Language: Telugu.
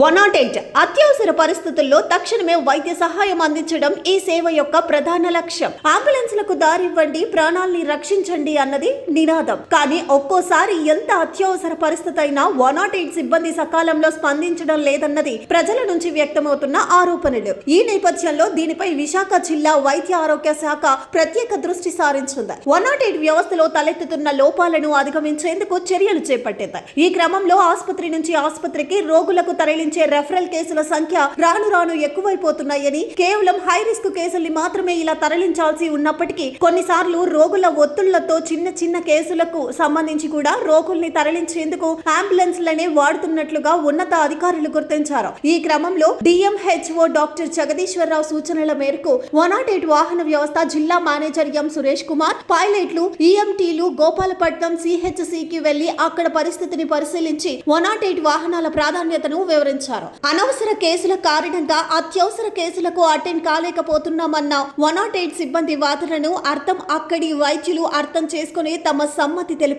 108 అత్యవసర పరిస్థితుల్లో తక్షణమే వైద్య సహాయం అందించడం ఈ సేవ యొక్క ప్రధాన లక్ష్యం. అంబులెన్స్లకు దారివ్వండి, ప్రాణాల్ని రక్షించండి అన్నది నినాదం. కానీ ఒక్కోసారి ఎంత అత్యవసర పరిస్థితి అయినా 108 సిబ్బంది సకాలంలో స్పందించడం లేదన్నది ప్రజల నుంచి వ్యక్తమవుతున్న ఆరోపణలు. ఈ నేపథ్యంలో దీనిపై విశాఖ జిల్లా వైద్య ఆరోగ్య శాఖ ప్రత్యేక దృష్టి సారించింది. 108 వ్యవస్థలో తలెత్తుతున్న లోపాలను అధిగమించేందుకు చర్యలు చేపట్టింది. ఈ క్రమంలో ఆసుపత్రి నుంచి ఆసుపత్రికి రోగులకు తరలించే రెఫరల్ కేసుల సంఖ్య రాను రాను ఎక్కువైపోతున్నాయని, కేవలం హై రిస్క్ కేసుల్ని మాత్రమే ఇలా తరలించాల్సి ఉన్నప్పటికీ కొన్నిసార్లు రోగుల ఒత్తిళ్లతో చిన్న చిన్న కేసులకు సంబంధించి కూడా రోగుల్ని తరలించేందుకు అంబులెన్స్లనే వాడుతున్నట్లుగా ఉన్నత అధికారులు గుర్తించారు. ఈ క్రమంలో డిఎంహెచ్ఓ డాక్టర్ జగదీశ్వరరావు సూచనల మేరకు 108 వాహన వ్యవస్థ జిల్లా మేనేజర్ ఎం సురేష్ కుమార్, పైలట్లు, ఈఎంటీలు గోపాలపట్నం సిహెచ్సికి వెళ్లి అక్కడ పరిస్థితిని పరిశీలించి 108 వాహనాల ప్రాధాన్యతను వివరించారు. అనవసర కేసుల కారణంగా అత్యవసర కేసులకు అటెండ్ కాలేకపోతున్నామన్న 108 సిబ్బంది వాదనను అక్కడి వైద్యులు అర్థం చేసుకుని తమ సమ్మతి తెలిపారు.